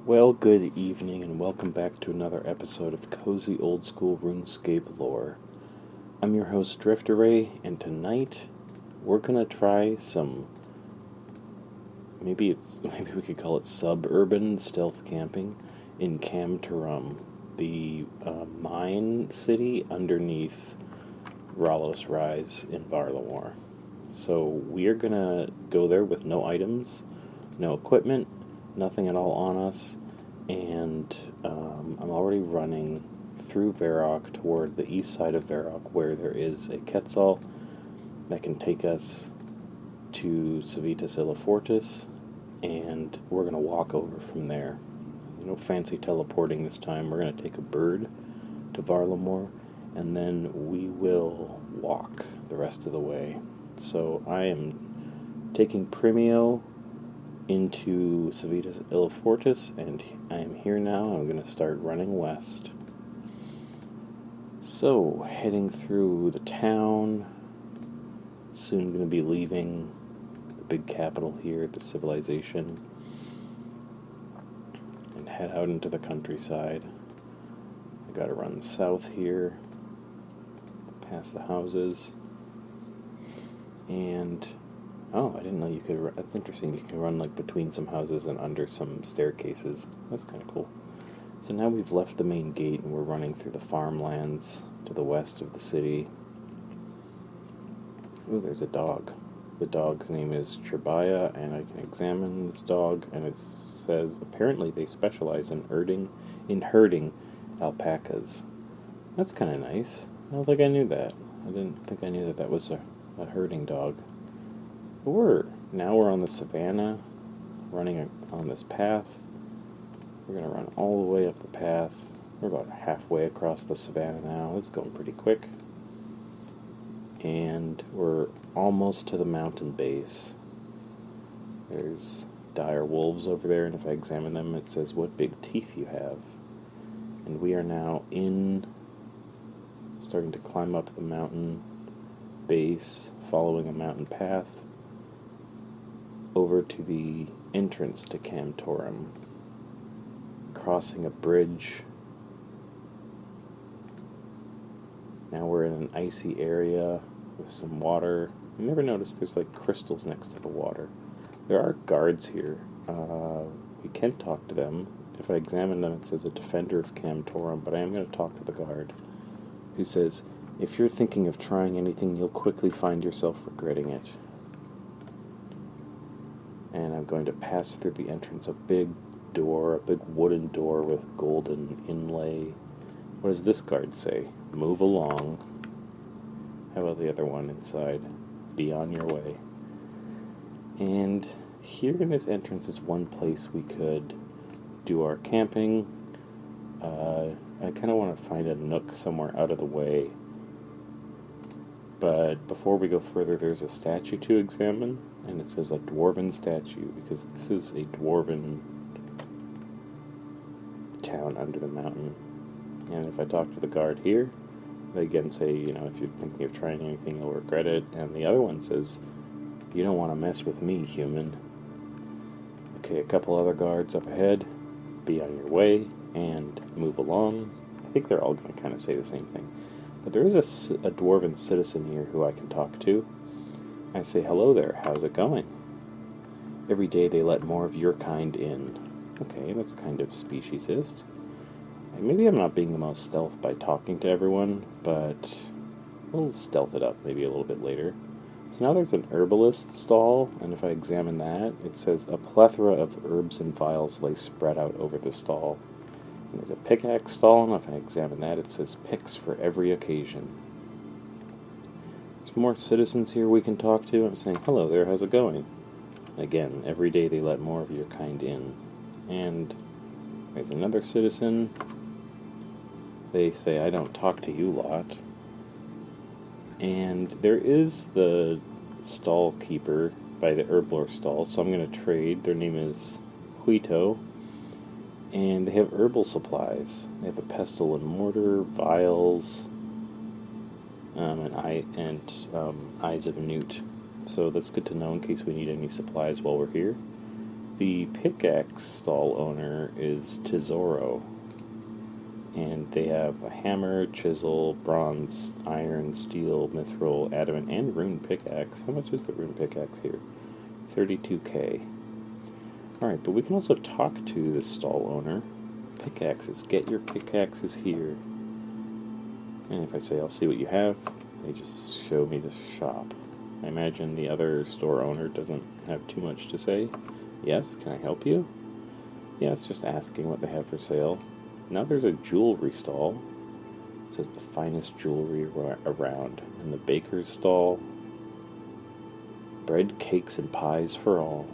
Well, good evening, and welcome back to another episode of Cozy Old School RuneScape Lore. I'm your host, Drifteray, and tonight we're gonna try some. Maybe we could call it suburban stealth camping in Cam Torum, the mine city underneath Ralos Rise in Varlamore. So we're gonna go there with no items, no equipment, nothing at all on us, and I'm already running through Varrock toward the east side of Varrock, where there is a Quetzal that can take us to Civitas Illifortis, and we're going to walk over from there. No fancy teleporting this time. We're going to take a bird to Varlamore, and then we will walk the rest of the way. So I am taking Primio into Civitas Illifortis, and I am here now. I'm going to start running west. So, heading through the town, soon going to be leaving the big capital here, the civilization, and head out into the countryside. I got to run south here, past the houses, and oh, I didn't know you could. That's interesting. You can run like between some houses and under some staircases. That's kind of cool. So now we've left the main gate and we're running through the farmlands to the west of the city. Ooh, there's a dog. The dog's name is Trebaya, and I can examine this dog, and it says apparently they specialize in herding alpacas. That's kind of nice. I don't think I knew that. I didn't think I knew that was a herding dog. But we're on the savannah, running on this path. We're going to run all the way up the path. We're about halfway across the savannah now. It's going pretty quick. And we're almost to the mountain base. There's dire wolves over there, and if I examine them, it says what big teeth you have. And we are now starting to climb up the mountain base, following a mountain path, over to the entrance to Cam Torum. Crossing a bridge. Now we're in an icy area with some water. You never noticed there's like crystals next to the water. There are guards here. We can talk to them. If I examine them, it says a defender of Cam Torum, but I am going to talk to the guard, who says, if you're thinking of trying anything, you'll quickly find yourself regretting it. And I'm going to pass through the entrance, a big wooden door with golden inlay. What does this guard say? Move along. How about the other one inside? Be on your way. And here in this entrance is one place we could do our camping. I kind of want to find a nook somewhere out of the way. But before we go further, there's a statue to examine, and it says a dwarven statue, because this is a dwarven town under the mountain. And if I talk to the guard here, they again say, if you're thinking of trying anything, you'll regret it. And the other one says, you don't want to mess with me, human. Okay, a couple other guards up ahead. Be on your way and move along. I think they're all going to kind of say the same thing. But there is a dwarven citizen here who I can talk to. I say, hello there, how's it going? Every day they let more of your kind in. Okay, that's kind of speciesist. Maybe I'm not being the most stealth by talking to everyone, but we'll stealth it up maybe a little bit later. So now there's an herbalist stall, and if I examine that, it says a plethora of herbs and vials lay spread out over the stall. And there's a pickaxe stall, and if I examine that, it says picks for every occasion. There's more citizens here we can talk to. I'm saying, hello there, how's it going? Again, every day they let more of your kind in. And there's another citizen. They say, I don't talk to you lot. And there is the stall keeper by the herblore stall, so I'm going to trade. Their name is Huito. And they have herbal supplies. They have a pestle and mortar, vials, and eyes of newt. So that's good to know in case we need any supplies while we're here. The pickaxe stall owner is Tesoro, and they have a hammer, chisel, bronze, iron, steel, mithril, adamant, and rune pickaxe. How much is the rune pickaxe here? 32k. Alright, but we can also talk to the stall owner. Pickaxes. Get your pickaxes here. And if I say I'll see what you have, they just show me the shop. I imagine the other store owner doesn't have too much to say. Yes, can I help you? Yeah, it's just asking what they have for sale. Now there's a jewelry stall. It says the finest jewelry around. And the baker's stall. Bread, cakes, and pies for all.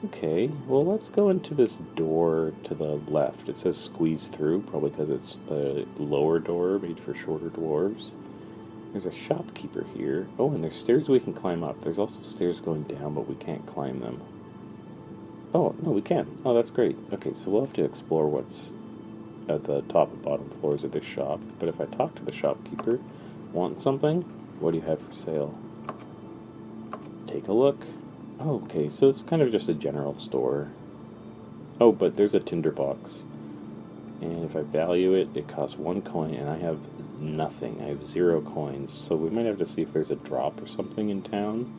Okay, well let's go into this door to the left. It says squeeze through, probably because it's a lower door made for shorter dwarves. There's a shopkeeper here. Oh, and there's stairs we can climb up. There's also stairs going down, but we can't climb them. Oh, no, we can. Oh, that's great. Okay, so we'll have to explore what's at the top and bottom floors of this shop. But if I talk to the shopkeeper, want something? What do you have for sale? Take a look. Oh, okay, so it's kind of just a general store. Oh, but there's a tinderbox. And if I value it, it costs 1 coin, and I have nothing. I have 0 coins, so we might have to see if there's a drop or something in town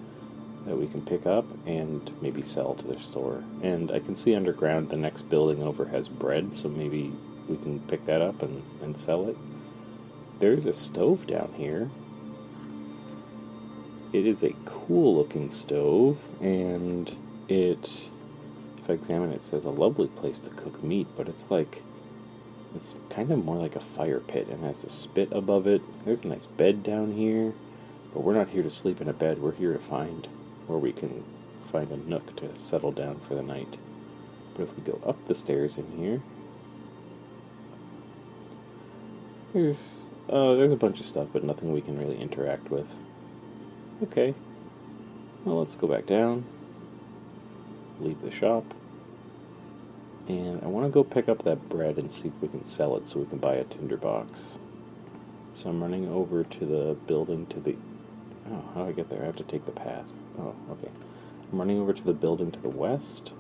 that we can pick up and maybe sell to the store. And I can see underground the next building over has bread, so maybe we can pick that up and sell it. There's a stove down here. It is a cool looking stove, and if I examine it, it says a lovely place to cook meat, but it's kind of more like a fire pit and has a spit above it. There's a nice bed down here, but we're not here to sleep in a bed. We're here to find where we can find a nook to settle down for the night. But if we go up the stairs in here, there's a bunch of stuff, but nothing we can really interact with. Okay, well, let's go back down, leave the shop, and I want to go pick up that bread and see if we can sell it so we can buy a tinderbox. So I'm running over to the building to the... Oh, how do I get there? I have to take the path. Oh, okay. I'm running over to the building to the west.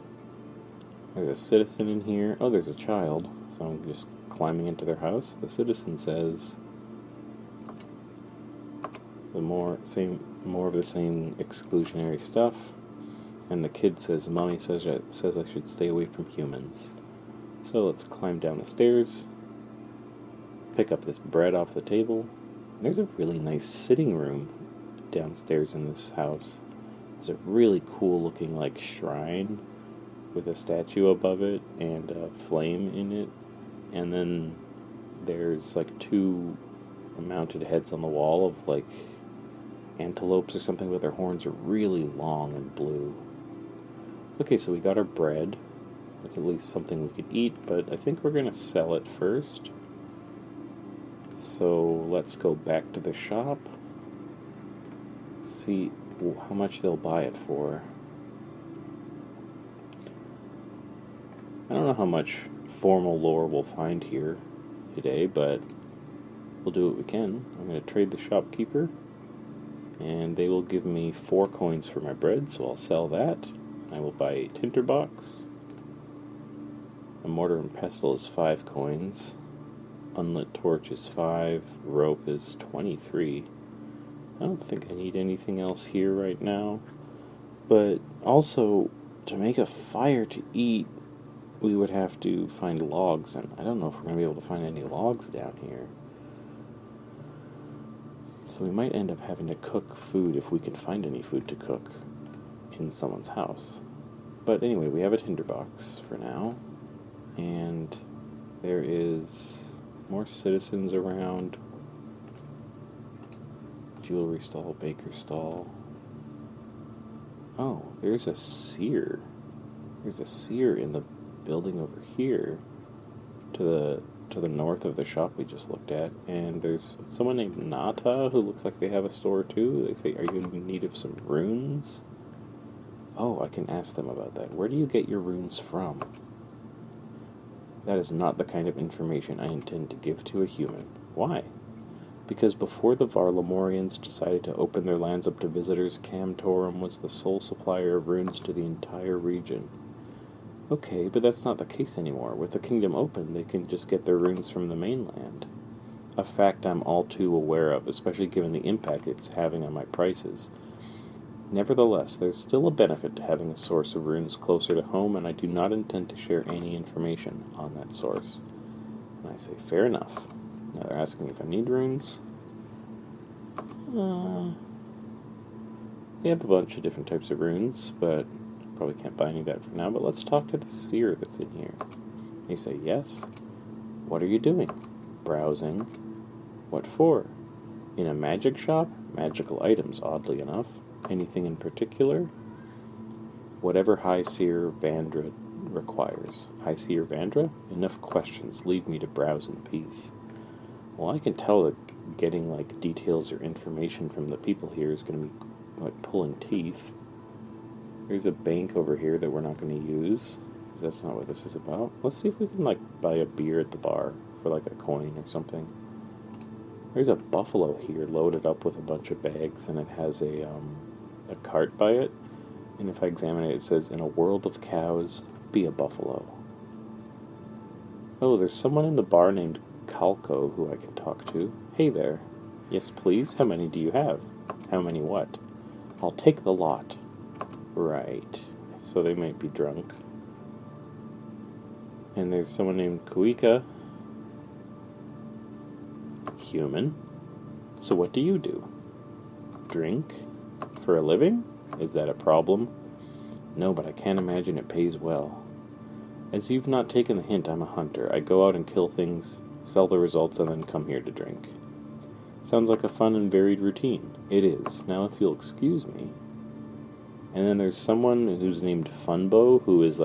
There's a citizen in here. Oh, there's a child, so I'm just climbing into their house. The citizen says... more of the same exclusionary stuff, and the kid says, "Mommy says I should stay away from humans." So let's climb down the stairs, pick up this bread off the table. There's a really nice sitting room downstairs in this house. There's a really cool looking like shrine with a statue above it and a flame in it, and then there's like 2 mounted heads on the wall of like antelopes or something, but their horns are really long and blue. Okay, so we got our bread. That's at least something we could eat, but I think we're going to sell it first. So let's go back to the shop. See how much they'll buy it for. I don't know how much formal lore we'll find here today, but we'll do what we can. I'm going to trade the shopkeeper, and they will give me 4 coins for my bread, so I'll sell that. I will buy a tinderbox. A mortar and pestle is 5 coins. Unlit torch is 5. Rope is 23. I don't think I need anything else here right now. But also, to make a fire to eat, we would have to find logs, and I don't know if we're going to be able to find any logs down here. So we might end up having to cook food if we can find any food to cook in someone's house. But anyway, we have a tinderbox for now, and there is more citizens around. Jewelry stall, baker stall. Oh, there's a seer. There's a seer in the building over here to the north of the shop we just looked at, and there's someone named Nata who looks like they have a store too. They say, "Are you in need of some runes?" Oh, I can ask them about that. Where do you get your runes from? That is not the kind of information I intend to give to a human. Why? Because before the Varlamorians decided to open their lands up to visitors, Cam Torum was the sole supplier of runes to the entire region. Okay, but that's not the case anymore. With the kingdom open, they can just get their runes from the mainland. A fact I'm all too aware of, especially given the impact it's having on my prices. Nevertheless, there's still a benefit to having a source of runes closer to home, and I do not intend to share any information on that source. And I say, fair enough. Now they're asking if I need runes. They have a bunch of different types of runes, but probably can't buy any of that for now. But let's talk to the seer that's in here. They say, yes. What are you doing? Browsing. What for? In a magic shop? Magical items, oddly enough. Anything in particular? Whatever High Seer Vandra requires. High Seer Vandra? Enough questions. Leave me to browse in peace. Well, I can tell that getting, details or information from the people here is going to be, pulling teeth. There's a bank over here that we're not going to use, because that's not what this is about. Let's see if we can, buy a beer at the bar for, a coin or something. There's a buffalo here loaded up with a bunch of bags, and it has a cart by it. And if I examine it, it says, in a world of cows, be a buffalo. Oh, there's someone in the bar named Calco who I can talk to. Hey there. Yes, please. How many do you have? How many what? I'll take the lot. Right. So they might be drunk. And there's someone named Kuika. Human. So what do you do? Drink? For a living? Is that a problem? No, but I can't imagine it pays well. As you've not taken the hint, I'm a hunter. I go out and kill things, sell the results, and then come here to drink. Sounds like a fun and varied routine. It is. Now if you'll excuse me. And then there's someone who's named Funbo, who is,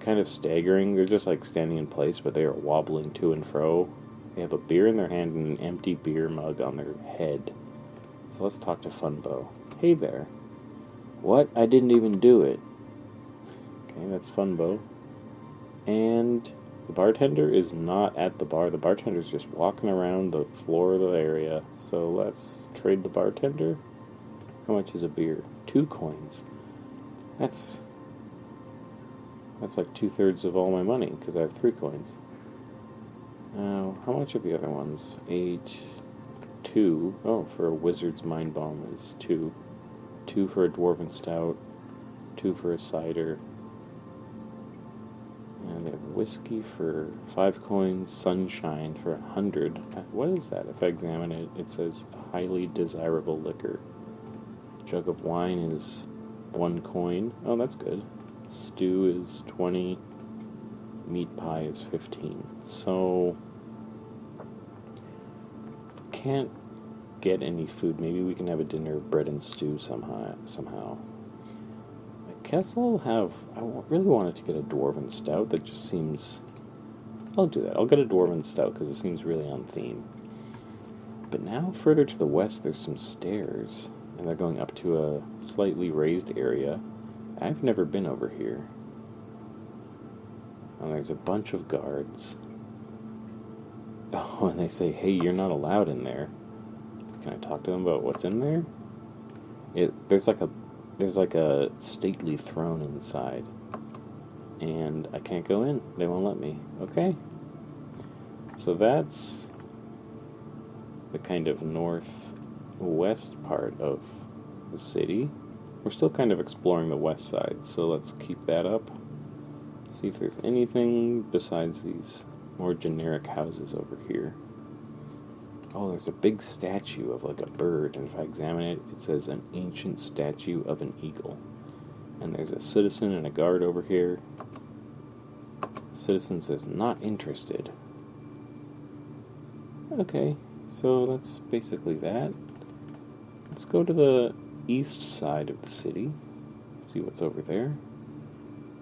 kind of staggering. They're just, standing in place, but they are wobbling to and fro. They have a beer in their hand and an empty beer mug on their head. So let's talk to Funbo. Hey there. What? I didn't even do it. Okay, that's Funbo. And the bartender is not at the bar. The bartender's just walking around the floor of the area. So let's trade the bartender. How much is a beer? 2 coins. That's like 2/3 of all my money, because I have 3 coins. Now, how much are the other ones? 8, 2. Oh, for a wizard's mind bomb is 2. 2 for a dwarven stout. 2 for a cider. And they have whiskey for 5 coins. Sunshine for 100. What is that? If I examine it, it says highly desirable liquor. Jug of wine is 1 coin. Oh, that's good. Stew is 20. Meat pie is 15. So, can't get any food. Maybe we can have a dinner of bread and stew somehow. I guess I'll have... I really wanted to get a dwarven stout. That just seems... I'll do that. I'll get a dwarven stout because it seems really on theme. But now, further to the west, there's some stairs. And they're going up to a slightly raised area. I've never been over here. And there's a bunch of guards. Oh, and they say, hey, you're not allowed in there. Can I talk to them about what's in there? There's like a stately throne inside. And I can't go in. They won't let me. Okay. So that's the kind of northwest part of the city. We're still kind of exploring the west side, so let's keep that up. See if there's anything besides these more generic houses over here. Oh, there's a big statue of a bird, and if I examine it, it says an ancient statue of an eagle. And there's a citizen and a guard over here. The citizen says, not interested. Okay, so that's basically that. Let's go to the east side of the city. See what's over there.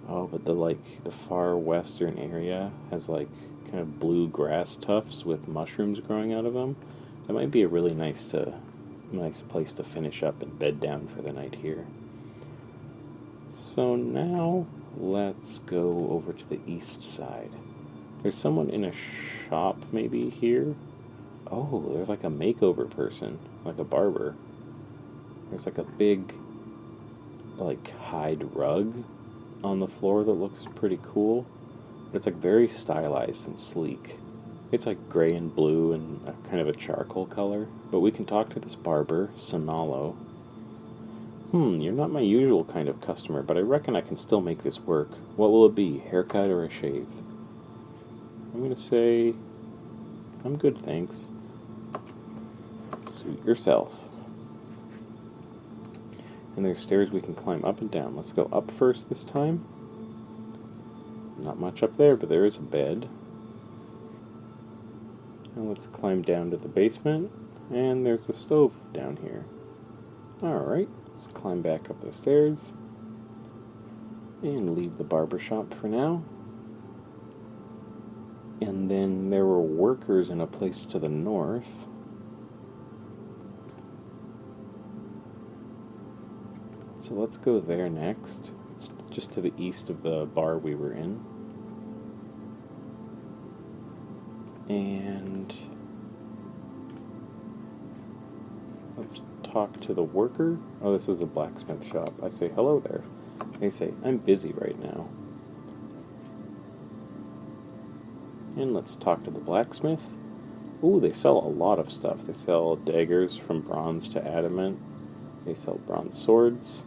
Oh, but the far western area has kind of blue grass tufts with mushrooms growing out of them. That might be a really nice place to finish up and bed down for the night here. So now let's go over to the east side. There's someone in a shop maybe here. Oh, they're like a makeover person, like a barber. There's like a big, like, hide rug on the floor that looks pretty cool. It's like very stylized and sleek. It's like gray and blue and kind of a charcoal color. But we can talk to this barber, Sonalo. You're not my usual kind of customer, but I reckon I can still make this work. What will it be, haircut or a shave? I'm gonna say, I'm good, thanks. Suit yourself. And there's stairs we can climb up and down. Let's go up first this time. Not much up there, but there is a bed. And let's climb down to the basement. And there's a stove down here. Alright, let's climb back up the stairs. And leave the barber shop for now. And then there were workers in a place to the north. So let's go there next. It's just to the east of the bar we were in. And let's talk to the worker. Oh, this is a blacksmith shop. I say, hello there. They say, I'm busy right now. And let's talk to the blacksmith. Ooh, they sell a lot of stuff. They sell daggers from bronze to adamant. They sell bronze swords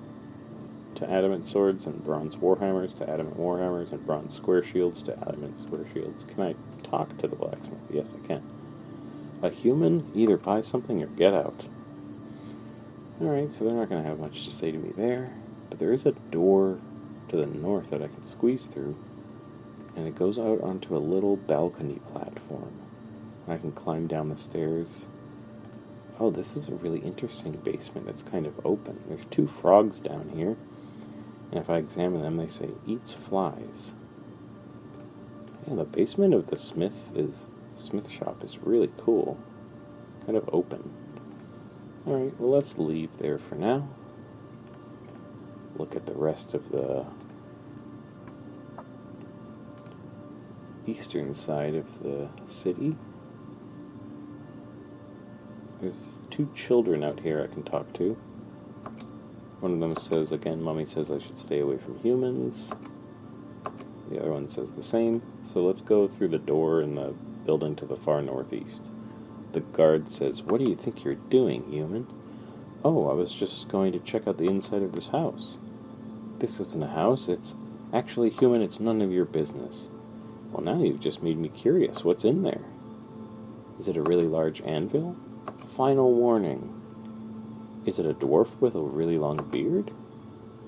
to adamant swords, and bronze warhammers to adamant warhammers, and bronze square shields to adamant square shields. Can I talk to the blacksmith? Yes, I can. A human, either buy something or get out. Alright, so they're not going to have much to say to me there. But there is a door to the north that I can squeeze through. And it goes out onto a little balcony platform. I can climb down the stairs. Oh, this is a really interesting basement. It's kind of open. There's 2 frogs down here. And if I examine them, they say, eats flies. Yeah, the basement of the smith shop is really cool. Kind of open. Alright, well, let's leave there for now. Look at the rest of the eastern side of the city. There's 2 children out here I can talk to. One of them says, again, Mommy says I should stay away from humans. The other one says the same. So let's go through the door in the building to the far northeast. The guard says, what do you think you're doing, human? Oh, I was just going to check out the inside of this house. This isn't a house. It's actually, human, it's none of your business. Well, now you've just made me curious. What's in there? Is it a really large anvil? Final warning. Is it a dwarf with a really long beard?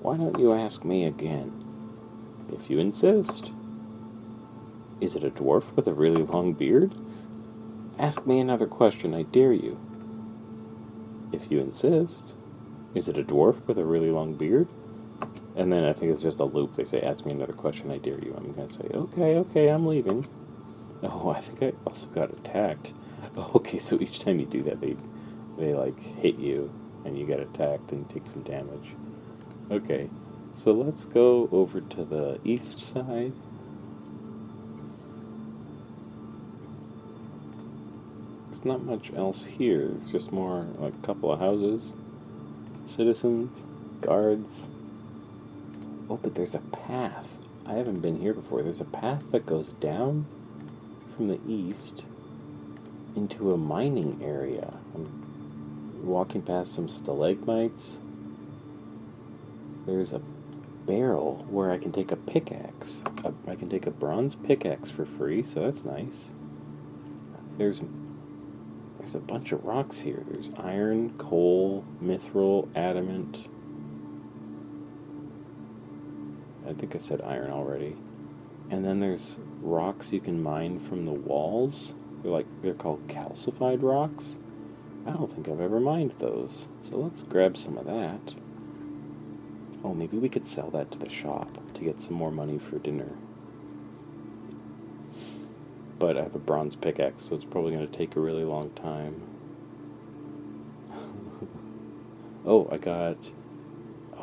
Why don't you ask me again? If you insist. Is it a dwarf with a really long beard? Ask me another question, I dare you. If you insist. Is it a dwarf with a really long beard? And then I think it's just a loop. They say, ask me another question, I dare you. I'm going to say, okay, I'm leaving. Oh, I think I also got attacked. Oh, okay, so each time you do that, they like, hit you, and you get attacked and take some damage. Okay, so let's go over to the east side. There's not much else here. It's just more like a couple of houses, citizens, guards. Oh, but there's a path. I haven't been here before. There's a path that goes down from the east into a mining area. I'm walking past some stalagmites. There's a barrel where I can take a pickaxe. I can take a bronze pickaxe for free, so that's nice. There's a bunch of rocks here. There's iron, coal, mithril, adamant. I think I said iron already. And then there's rocks you can mine from the walls. They're called calcified rocks. I don't think I've ever mined those. So let's grab some of that. Oh, maybe we could sell that to the shop to get some more money for dinner. But I have a bronze pickaxe, so it's probably going to take a really long time.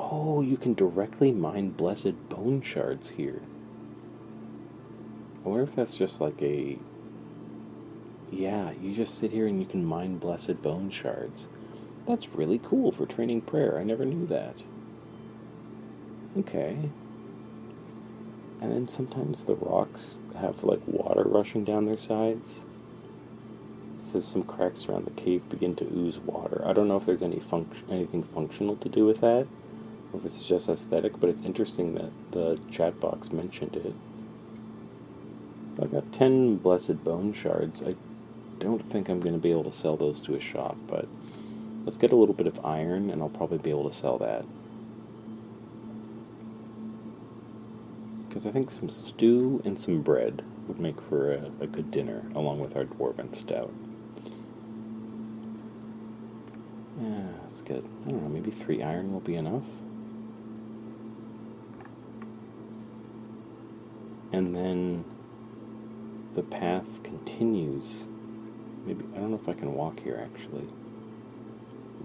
Oh, you can directly mine blessed bone shards here. I wonder if that's just like a Yeah, you just sit here and you can mine blessed bone shards. That's really cool for training prayer. I never knew that. Okay. And then sometimes the rocks have like water rushing down their sides. It says some cracks around the cave begin to ooze water. I don't know if there's anything functional to do with that, or if it's just aesthetic, but it's interesting that the chat box mentioned it. So I've got 10 blessed bone shards. I don't think I'm going to be able to sell those to a shop, but let's get a little bit of iron and I'll probably be able to sell that. Because I think some stew and some bread would make for a good dinner, along with our dwarven stout. Yeah, that's good. I don't know, maybe 3 iron will be enough. And then the path continues. Maybe, I don't know if I can walk here, actually.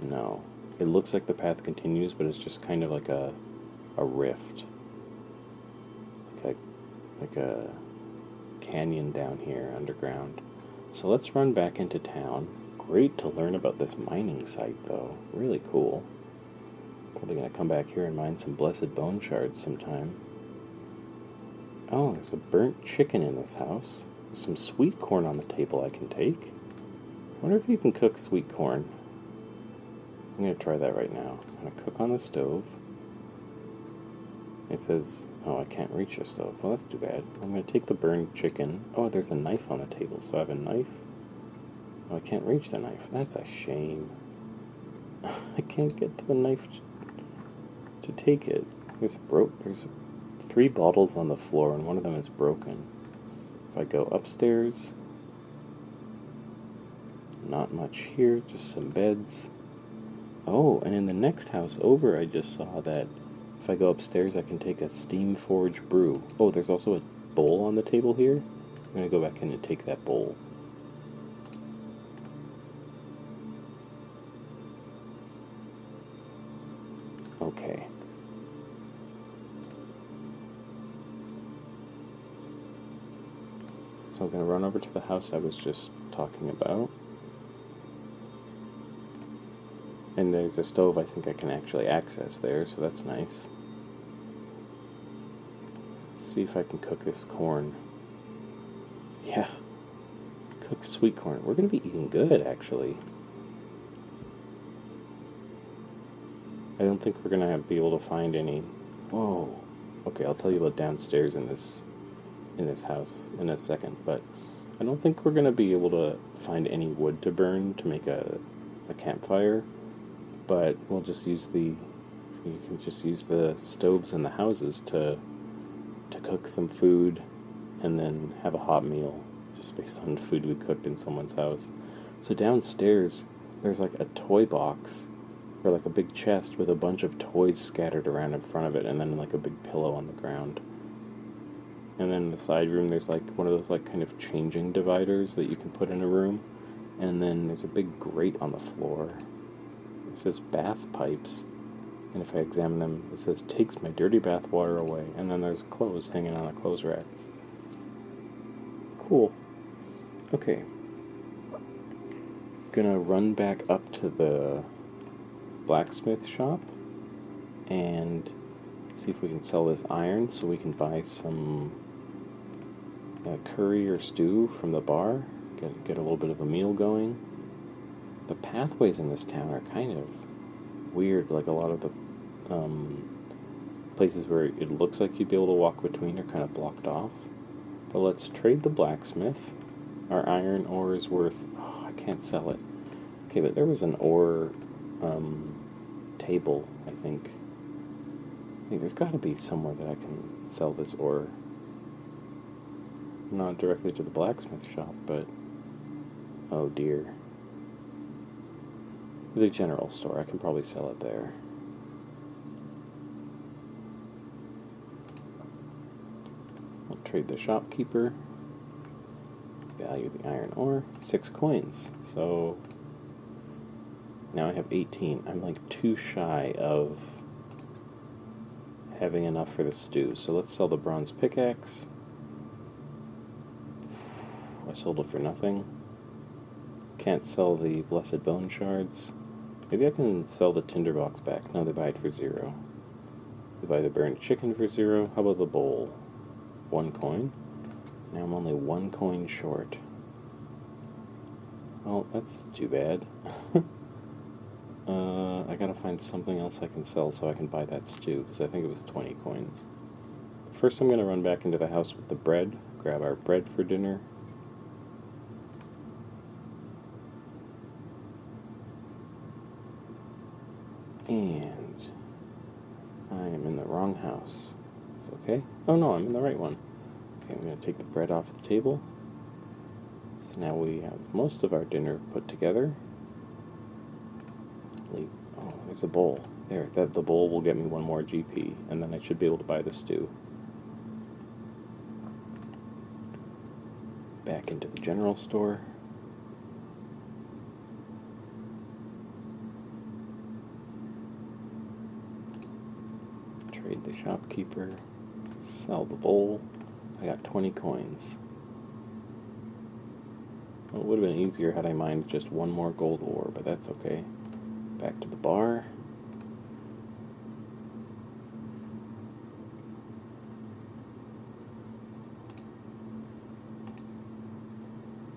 No. It looks like the path continues, but it's just kind of like a rift. Like a canyon down here underground. So let's run back into town. Great to learn about this mining site, though. Really cool. Probably going to come back here and mine some blessed bone shards sometime. Oh, there's a burnt chicken in this house. There's some sweet corn on the table I can take. I wonder if you can cook sweet corn. I'm going to try that right now. I'm going to cook on the stove. It says, oh, I can't reach the stove. Well, that's too bad. I'm going to take the burned chicken. Oh, there's a knife on the table, so I have a knife. Oh, I can't reach the knife. That's a shame. I can't get to the knife to take it. There's 3 bottles on the floor, and one of them is broken. If I go upstairs, not much here, just some beds. Oh, and in the next house over, I just saw that if I go upstairs, I can take a steam forge brew. Oh, there's also a bowl on the table here. I'm going to go back in and take that bowl. Okay. So I'm going to run over to the house I was just talking about. And there's a stove I think I can actually access there, so that's nice. Let's see if I can cook this corn. Yeah. Cooked sweet corn. We're going to be eating good, actually. I don't think we're going to be able to find any... Whoa. Okay, I'll tell you about downstairs in this house in a second, but I don't think we're going to be able to find any wood to burn to make a campfire. But we'll just use you can just use the stoves in the houses to cook some food and then have a hot meal just based on food we cooked in someone's house. So downstairs, there's like a toy box or like a big chest with a bunch of toys scattered around in front of it and then like a big pillow on the ground. And then in the side room, there's like one of those like kind of changing dividers that you can put in a room. And then there's a big grate on the floor. It says bath pipes, and if I examine them, it says takes my dirty bath water away, and then there's clothes hanging on a clothes rack. Cool. Okay. Gonna run back up to the blacksmith shop and see if we can sell this iron so we can buy some curry or stew from the bar, get a little bit of a meal going. The pathways in this town are kind of weird, like a lot of the places where it looks like you'd be able to walk between are kind of blocked off. But let's trade the blacksmith. Our iron ore is worth... Oh, I can't sell it. Okay, but there was an ore table, I think. There's got to be somewhere that I can sell this ore. Not directly to the blacksmith shop, but... Oh dear. The general store. I can probably sell it there. I'll trade the shopkeeper. Value the iron ore. 6 coins. So now I have 18. I'm like 2 shy of having enough for the stew. So let's sell the bronze pickaxe. I sold it for nothing. can't sell the Blessed Bone Shards. Maybe I can sell the Tinderbox back. No, they buy it for 0. They buy the burned chicken for 0. How about the bowl? 1 coin. Now I'm only 1 coin short. Well, that's too bad. I gotta find something else I can sell so I can buy that stew, because I think it was 20 coins. First I'm gonna run back into the house with the bread, grab our bread for dinner. And I am in the wrong house. It's okay. Oh no, I'm in the right one. Okay, I'm going to take the bread off the table. So now we have most of our dinner put together. Oh, there's a bowl. There, the bowl will get me 1 more GP, and then I should be able to buy the stew. Back into the general store. Trade the shopkeeper. Sell the bowl. I got 20 coins. Well, it would have been easier had I mined just 1 more gold ore, but that's okay. Back to the bar.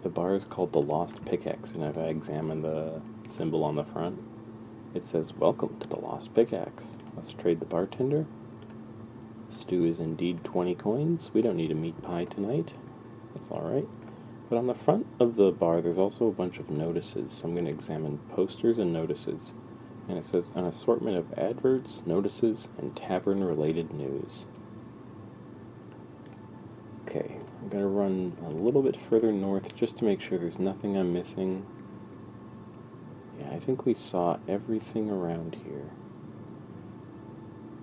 The bar is called the Lost Pickaxe, and if I examine the symbol on the front, it says, "Welcome to the Lost Pickaxe." Let's trade the bartender. Stew is indeed 20 coins. We don't need a meat pie tonight. That's alright. But on the front of the bar, there's also a bunch of notices, so I'm going to examine posters and notices. And it says, an assortment of adverts, notices, and tavern-related news. Okay, I'm going to run a little bit further north just to make sure there's nothing I'm missing. Yeah, I think we saw everything around here.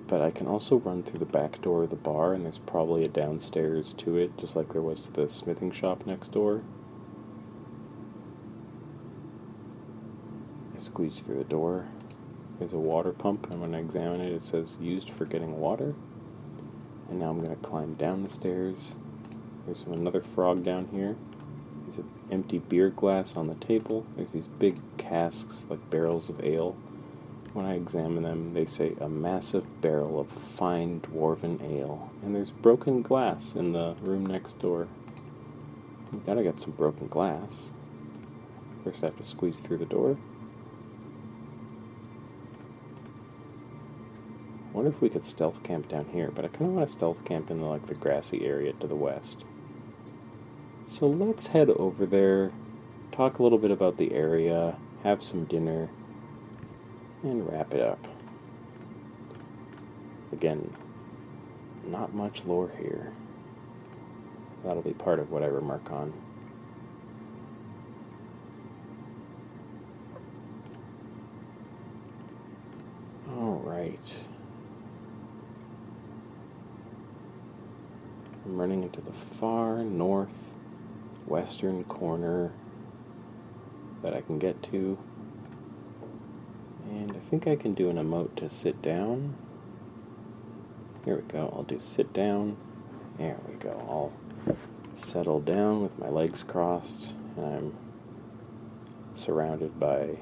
But I can also run through the back door of the bar, and there's probably a downstairs to it, just like there was to the smithing shop next door. I squeeze through the door. There's a water pump, and when I examine it, it says, used for getting water. And now I'm going to climb down the stairs. There's another frog down here. There's an empty beer glass on the table. There's these big casks, like barrels of ale. When I examine them, they say a massive barrel of fine dwarven ale. And there's broken glass in the room next door. We gotta get some broken glass. First I have to squeeze through the door. I wonder if we could stealth camp down here, but I kind of want to stealth camp in the grassy area to the west. So let's head over there, talk a little bit about the area, have some dinner, and wrap it up. Again, not much lore here. That'll be part of what I remark on. Alright. I'm running into the far north western corner that I can get to. And I think I can do an emote to sit down. Here we go. I'll do sit down. There we go. I'll settle down with my legs crossed, and I'm surrounded by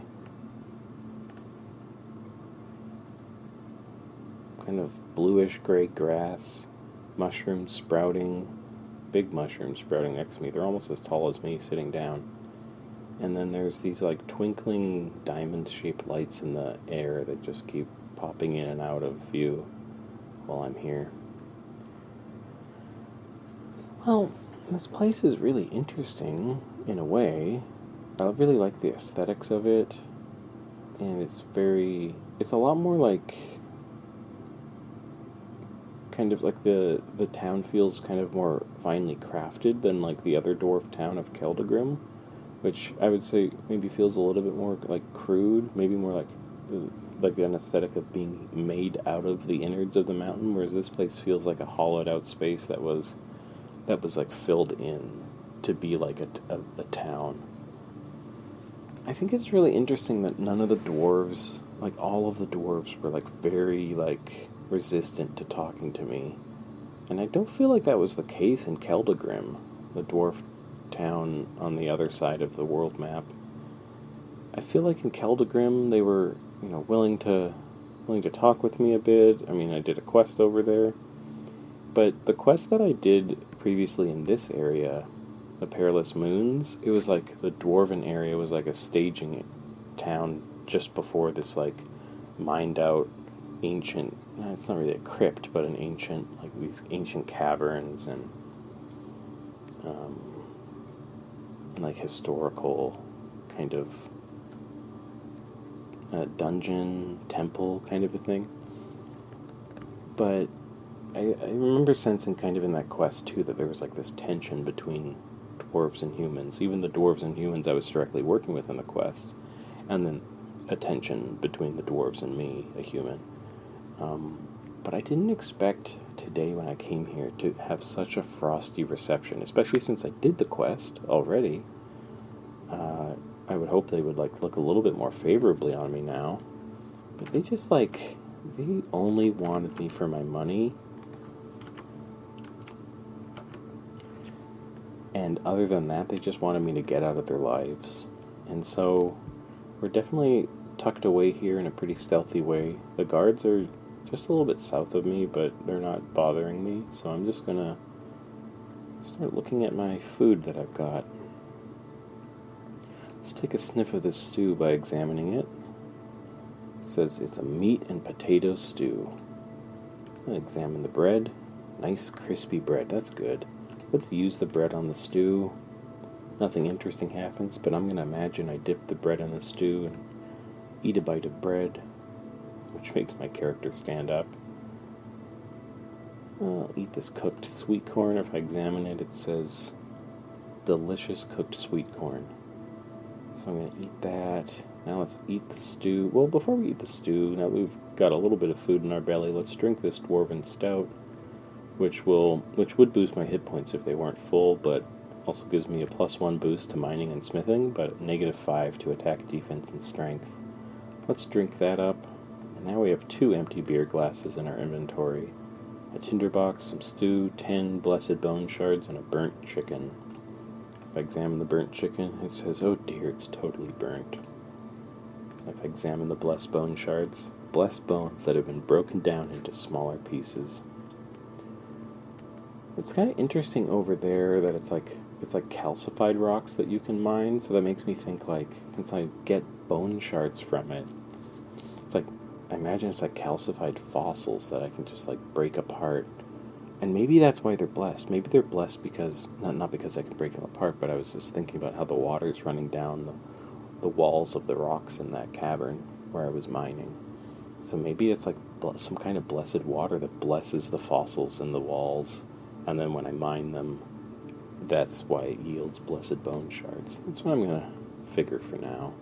kind of bluish gray grass, mushrooms sprouting, big mushrooms sprouting next to me. They're almost as tall as me sitting down. And then there's these twinkling diamond-shaped lights in the air that just keep popping in and out of view while I'm here. Well, this place is really interesting in a way. I really like the aesthetics of it, and it's a lot more kind of like the town feels kind of more finely crafted than the other dwarf town of Keldagrim, which I would say maybe feels a little bit more crude, maybe more like an aesthetic of being made out of the innards of the mountain, whereas this place feels like a hollowed out space that was filled in to be like a town. I think it's really interesting that none of the dwarves, all of the dwarves were very resistant to talking to me. And I don't feel like that was the case in Keldagrim, the dwarf town on the other side of the world map. I feel like in Keldagrim they were, willing to talk with me a bit. I mean, I did a quest over there. But the quest that I did previously in this area, the Perilous Moons, it was like the dwarven area was like a staging town just before this like mined out ancient, it's not really a crypt, but an ancient, like these ancient caverns and like historical kind of dungeon, temple kind of a thing. But I remember sensing kind of in that quest too that there was like this tension between dwarves and humans. Even the dwarves and humans I was directly working with in the quest, and then a tension between the dwarves and me, a human. But I didn't expect today when I came here to have such a frosty reception, especially since I did the quest already. I would hope they would like look a little bit more favorably on me now. But they just like, they only wanted me for my money. And other than that, they just wanted me to get out of their lives. And so, we're definitely tucked away here in a pretty stealthy way. The guards are just a little bit south of me, but they're not bothering me. So I'm just gonna start looking at my food that I've got. Let's take a sniff of this stew by examining it. It says it's a meat and potato stew. I'm gonna examine the bread. Nice crispy bread, that's good. Let's use the bread on the stew. Nothing interesting happens, but I'm going to imagine I dip the bread in the stew and eat a bite of bread, which makes my character stand up. I'll eat this cooked sweet corn. If I examine it, it says delicious cooked sweet corn. So I'm going to eat that. Now let's eat the stew. Well, before we eat the stew, now that we've got a little bit of food in our belly, let's drink this dwarven stout, which would boost my hit points if they weren't full, but also gives me a +1 boost to mining and smithing, but -5 to attack, defense, and strength. Let's drink that up. And now we have 2 empty beer glasses in our inventory. A tinderbox, some stew, 10 blessed bone shards, and a burnt chicken. If I examine the burnt chicken, it says, oh dear, it's totally burnt. If I examine the blessed bone shards, blessed bones that have been broken down into smaller pieces. It's kind of interesting over there that it's like calcified rocks that you can mine, so that makes me think like, since I get bone shards from it, it's like, I imagine it's like calcified fossils that I can just like break apart. And maybe that's why they're blessed. Maybe they're blessed because, not because I can break them apart, but I was just thinking about how the water's running down the walls of the rocks in that cavern where I was mining. So maybe it's like some kind of blessed water that blesses the fossils in the walls. And then when I mine them, that's why it yields blessed bone shards. That's what I'm going to figure for now.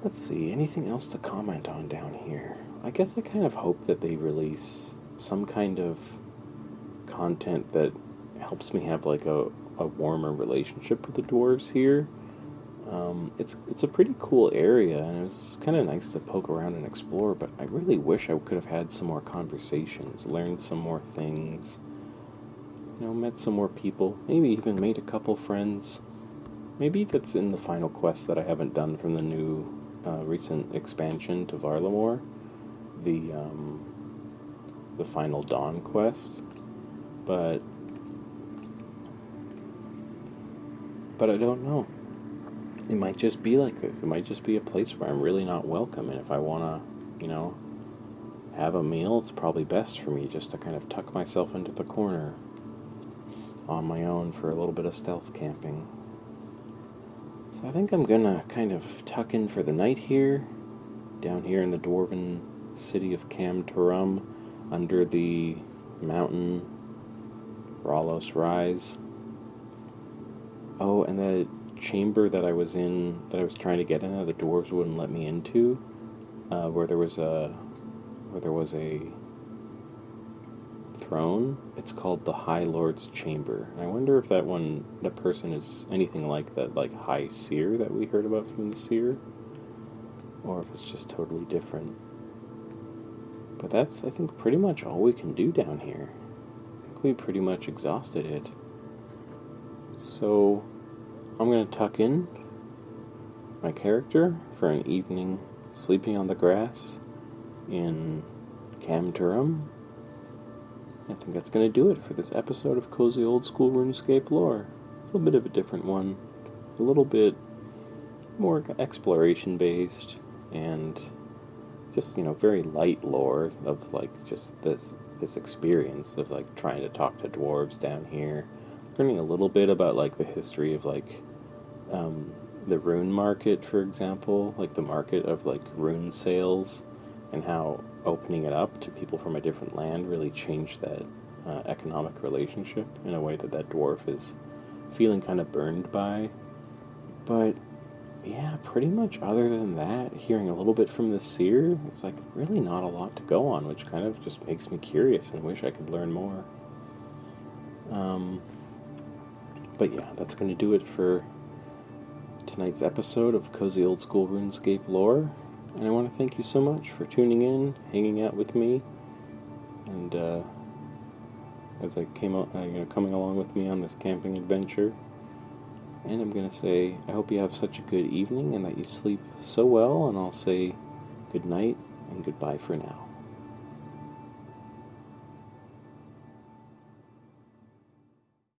Let's see, anything else to comment on down here? I guess I kind of hope that they release some kind of content that helps me have like a warmer relationship with the dwarves here. It's a pretty cool area, and it was kind of nice to poke around and explore, but I really wish I could have had some more conversations, learned some more things, met some more people, maybe even made a couple friends. Maybe that's in the final quest that I haven't done from the new recent expansion to Varlamore, the final Dawn quest, but I don't know. It might just be like this. It might just be a place where I'm really not welcome, and if I want to, have a meal, it's probably best for me just to kind of tuck myself into the corner on my own for a little bit of stealth camping. So I think I'm gonna kind of tuck in for the night here, down here in the dwarven city of Cam Torum, under the mountain Ralos Rise. Oh, and the chamber that I was in, that I was trying to get in, the dwarves wouldn't let me into, where there was a throne. It's called the High Lord's Chamber. And I wonder if that person is anything like that, like High Seer that we heard about from the Seer, or if it's just totally different. But that's, I think, pretty much all we can do down here. I think we pretty much exhausted it. So I'm going to tuck in my character for an evening sleeping on the grass in Cam Torum. I think that's going to do it for this episode of Cozy Old School RuneScape Lore. A little bit of a different one. A little bit more exploration-based and just, very light lore of, just this experience of, trying to talk to dwarves down here. Learning a little bit about, the history of, the rune market, for example. The market of, rune sales and how opening it up to people from a different land really changed that economic relationship in a way that dwarf is feeling kind of burned by. But yeah, pretty much other than that, hearing a little bit from the seer, it's really not a lot to go on, which kind of just makes me curious and wish I could learn more. But yeah, that's going to do it for tonight's episode of Cozy Old School RuneScape Lore. And I want to thank you so much for tuning in, hanging out with me, and as I coming along with me on this camping adventure. And I'm going to say, I hope you have such a good evening and that you sleep so well, and I'll say good night and goodbye for now.